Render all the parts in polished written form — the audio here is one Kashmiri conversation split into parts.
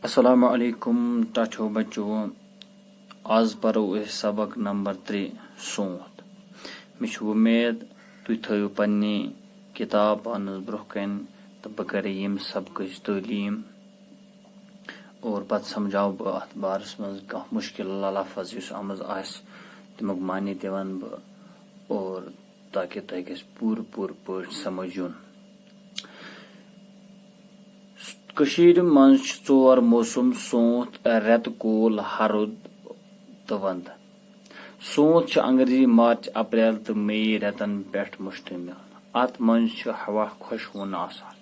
السلام علیکم ٹاٹھو بچو آز پرو أسۍ سبق نمبر 3 سونت مےٚ چھُ وُمید تُہۍ تھٲیِو پننہِ کِتاب پانس برونٛہہ کنہِ تہٕ بہٕ کرٕ ییٚمہِ سبقٕچ تعلیٖم اور پتہٕ سمجھاو بہٕ اتھ بارس منٛز کانٛہہ مُشکل لفظ یُس اتھ منٛز آسہِ تمیُک معنے تہِ ونہٕ بہٕ اور تاکہِ تۄہہِ گژھِ پوٗرٕ پٲٹھۍ سمجھ یُن. کٔشیٖرِ منٛز چھِ 4 موسم سونت رٮ۪تہٕ کول ہرُد تہٕ ونٛدٕ. سونت چھُ انگریزی مارچ اپریل تہٕ مئی رٮ۪تن پٮ۪ٹھ مشتمل. اتھ منٛز چھُ ہوا خۄشوُن آسان.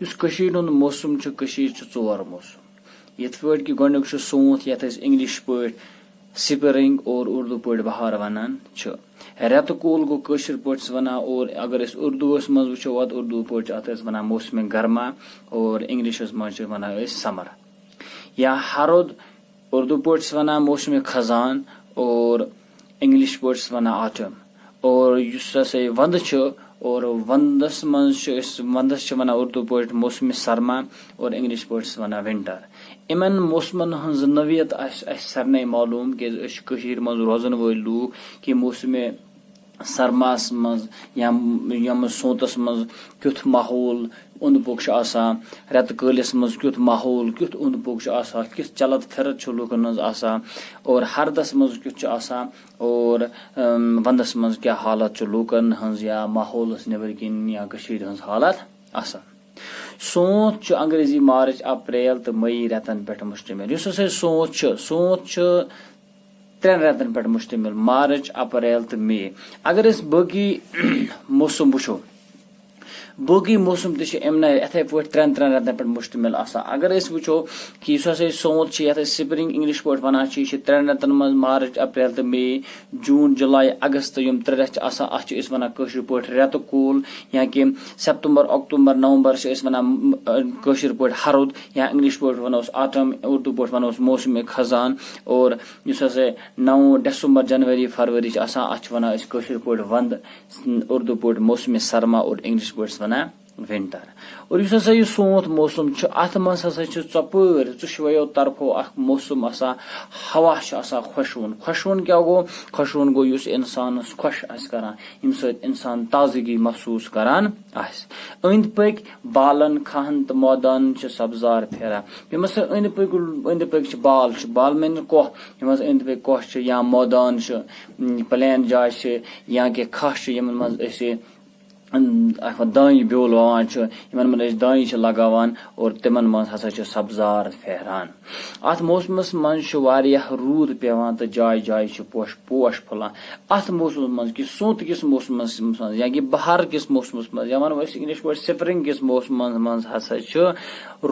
یُس کٔشیٖرِ ہُنٛد موسم چھُ کٔشیٖرِ چھِ 4 موسم یِتھ پٲٹھۍ کہِ گۄڈٕنیُک چھُ سونت یتھ أسۍ انگلش پٲٹھۍ سپرنگ اور اردو پٲٹھۍ بہار ونان چھِ. رٮ۪تہٕ کول گوٚو کٲشِر پٲٹھۍ وَنان اور اگر أسۍ اردوٗوس منٛز وٕچھو اتھ اردوٗ پٲٹھۍ چھِ اتھ أسۍ ونان موسمِ گرما اور انگلشس منٛز چھِ ونان أسۍ سمر. یا ہرُد اردوٗ پٲٹھۍ چھِ ونان موسمِ خزان اور انگلش پٲٹھۍ چھِ ونان آٹم. اور یُس ہسا یہِ ونٛدٕ چھُ اور ونٛدس منٛز چھِ أسۍ ونٛدس چھِ ونان اردوٗ پٲٹھۍ موسمِ سرما اور انگلش پٲٹھۍ چھِ ونان ونٹر. یِمن موسمن ہٕنٛز نوعیت آسہِ اَسہِ سارنٕے معلوٗم کیازِ أسۍ چھِ کٔشیٖرِ منٛز روزن وٲلۍ لوٗکھ کہِ موسمِ سرماہس منٛز یا سونتس منٛز کیُتھ ماحول اوٚنٛد پوٚک چھُ آسان, رٮ۪تہٕ کٲلِس منٛز کیُتھ ماحول کیُتھ اوٚنٛد پوٚک چھُ آسان, کِژھ چلت پھرت چھُ لُکن ہٕنٛز آسان اور ہردس منٛز کیُتھ چھُ آسان اور ونٛدس منٛز کیاہ حالت چھُ لُکن ہٕنٛز یا ماحولس نیبر کِنۍ یا کٔشیٖرِ ہٕنٛز حالت آسان. سونت چھُ انگریزی مارچ اپریل تہٕ مئی رٮ۪تن پٮ۪ٹھ مشتمل. یُس ہسا سونت چھُ 3 رٮ۪تن پٮ۪ٹھ مشتمل مارچ اپریل تہٕ مئی. اگر أسۍ باقٕے موسم وٕچھو باقٕے موسم تہِ چھِ یِتھے پٲٹھۍ 3 رٮ۪تن پٮ۪ٹھ مشتمل آسان. اگر أسۍ وٕچھو کہِ یُس ہسا یہِ سونت چھِ یتھ أسۍ سپرنگ انگلش پٲٹھۍ ونان چھِ یہِ چھِ 3 رٮ۪تن منٛز مارچ اپریل تہٕ مئی. جوٗن جُلاے اگست یِم 3 رٮ۪تھ چھِ آسان اتھ چھِ أسۍ ونان کٲشِر پٲٹھۍ رٮ۪تہٕ کول یا کہِ سپتمبر اکتوبر نومبر چھِ أسۍ ونان کٲشِر پٲٹھۍ ہرُد یا انگلش پٲٹھۍ ونوس آٹم اردوٗ پٲٹھۍ ونوس موسمِ خزان. اور یُس ہسا 9 ڈسمبر جنؤری فروری چھِ آسان اتھ چھِ ونان أسۍ کٲشِر پٲٹھۍ ونٛدٕ اردوٗ پٲٹھۍ موسمِ سرما اور انگلش پٲٹھۍ چھِ ونان ونٹر. اور یُس ہسا یہِ سونت موسم چھُ اتھ منٛز ہسا چھُ ژۄپٲرۍ ژۄشوَیو طرفو اکھ موسم آسان. ہوا چھُ آسان خۄشوُن کیاہ گوٚو خۄشوُن گوٚو یُس انسانس خۄش آسہِ کران ییٚمہِ سۭتۍ انسان تازگی محسوٗس کران آسہِ. أنٛدۍ پٔکۍ بالن کھہن تہٕ مٲدانن چھِ سبزار پھیران. یِم ہسا أنٛدۍ پٔکۍ چھِ بال مینہِ کۄہ یِم ہسا أنٛدۍ پٔکۍ کۄہ چھِ یا مٲدان چھِ پلین جاے چھِ یا کہِ کھہہ چھِ یِمن منٛز أسۍ دانہِ بیول ووان چھِ یِمن منٛز أسۍ دانہِ چھِ لگاوان اور تِمن منٛز ہسا چھِ سبزار پھیران. اتھ موسمس منٛز چھُ واریاہ روٗد پیوان تہٕ جایہِ جایہِ چھِ پوش پھُلان. اتھ موسمس منٛز کہِ سونتہٕ کِس موسمس منٛز یا کہِ بہار کِس موسمس منٛز یا ونو أسۍ انگلش پٲٹھۍ سپرنگ کِس موسمس منٛز ہسا چھُ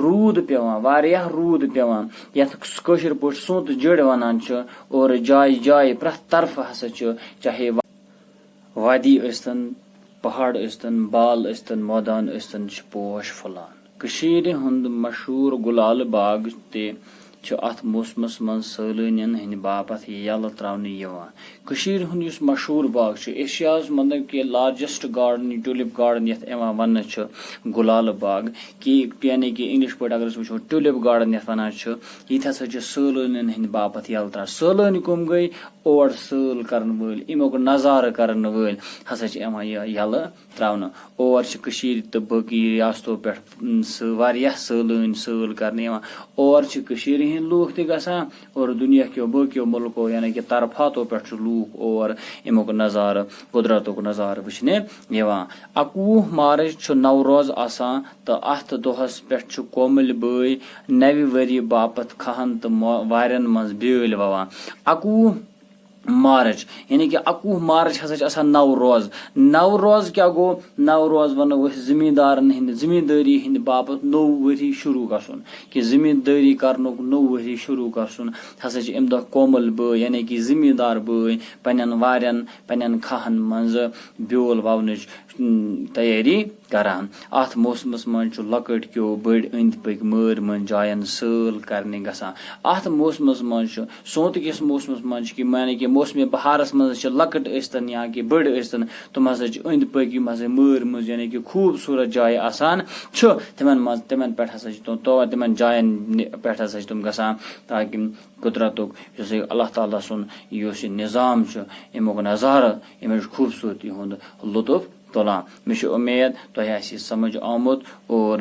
روٗد پیوان واریاہ روٗد پیوان یتھ کٲشِر پٲٹھۍ سونتہٕ جٔڑۍ ونان چھِ. اور جایہِ جایہِ پرٛٮ۪تھ طرفہٕ ہسا چھُ چاہے وادی ٲسۍتن پہاڑ ٲسۍتن بال ٲسۍتن مٲدان ٲسۍتن چھِ پوش پھُلان. کٔشیٖرِ ہُنٛد مشہوٗر گُلالہٕ باغ تہِ چھُ اتھ موسمس منٛز سٲلٲنین ہٕنٛدِ باپتھ یلہٕ تراونہٕ یِوان. کٔشیٖرِ ہُنٛد یُس مشہوٗر باغ چھُ ایشیاہس مطلب کہِ لارجسٹ گاڈن ٹیوٗلِپ گاڈن یتھ یِوان وننہٕ چھُ گُلالہٕ باغ یعنی کہِ انگلش پٲٹھۍ اگر أسۍ وٕچھو ٹیوٗلِپ گاڈن یتھ ونان چھِ. ییٚتہِ ہسا چھِ سٲلٲنین ہٕنٛدِ باپتھ یلہٕ تراوان. سٲلٲنۍ کٕم گٔے اور سٲل کرن وٲلۍ امیُک نظارٕ کرن وٲلۍ ہسا چھِ یِوان یہِ یلہٕ تراونہٕ. اور چھِ کٔشیٖرِ تہٕ باقٕے ریاستو پٮ۪ٹھ واریاہ سٲلٲنۍ سٲل کرنہٕ یِوان. اور چھِ کٔشیٖرِ ہٕنٛدۍ لوٗکھ تہِ گژھان اور دُنیا کیو باقیو مُلکو یعنی کہِ طرفاتو پٮ۪ٹھ چھُ لوٗکھ اور امیُک نظارٕ قُدرتُک نظارٕ وٕچھنہِ یِوان. 21 مارٕچ چھُ نوروز آسان تہٕ اتھ دۄہس پٮ۪ٹھ چھُ کومٕلۍ بٲے نوِ ؤری باپتھ کھہن تہٕ وارٮ۪ن منٛز بیٲلۍ ووان. 21 مارٕچ یعنی کہِ 21 مارٕچ ہسا چھِ آسان نوروز کیاہ گوٚو نوروز ونو أسۍ زٔمیٖندارن ہٕنٛدِ زٔمیٖندٲری ہٕنٛدِ باپتھ نوٚو ؤری شروٗع گژھُن کہِ زٔمیٖندٲری کرنُک نوٚو ؤری شروٗع گژھُن ہسا چھِ امہِ دۄہ کومل بٲے یعنی کہِ زٔمیٖندار بٲے پننٮ۪ن وارٮ۪ن پننٮ۪ن کھہن منٛز بیول وونٕچ تیٲری کران. اتھ موسمس منٛز چھُ لۄکٕٹۍ کیو بٔڑۍ أنٛدۍ پٔکۍ مٲرۍ مٔنٛزۍ جاین سٲل کرنہِ گژھان. اتھ موسمس منٛز چھُ سونتہٕ کِس موسمس منٛز چھُ کہِ معنی کہِ موسمِ بہارس منٛز چھِ لۄکٕٹ ٲسۍتن یا کہِ بٔڑۍ ٲسۍتن تِم ہسا چھِ أنٛدۍ پٔکۍ یِم ہسا مٲرۍ مٔنٛزۍ یعنی کہِ خوٗبصوٗرت جایہِ آسان چھُ تِمن پٮ۪ٹھ ہسا چھِ تِمن جاین پٮ۪ٹھ ہسا چھِ تِم گژھان تاکہِ قُدرتُک یُس یہِ اللہ تعالیٰ سُنٛد یُس یہِ نِظام چھُ اَمیُک نظارٕ اَمِچ خوٗبصوٗرتی ہُنٛد لُطُف تُلان. مےٚ چھُ اُمید تۄہہِ آسہِ یہِ سمجھ آمُت اور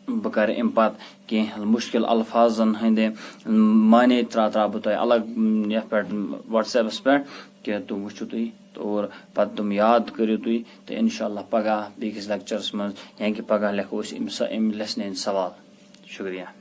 بہٕ کرٕ اَمہِ پتہٕ کینٛہہ مُشکِل الفاظن ہٕنٛدِ معنے تراو بہٕ تۄہہِ الگ یتھ پٮ۪ٹھ وٹس ایپس پٮ۪ٹھ کہِ تِم وٕچھِو تُہۍ اور پتہٕ تِم یاد کٔرِو تُہۍ تہٕ اِنشاء اللہ پگہہ بیٚکِس لیکچرس منٛز یا کہِ پگہہ لیکھو أسۍ اَمہِ لیسنہِ ہٕنٛدۍ سوال. شُکریہ.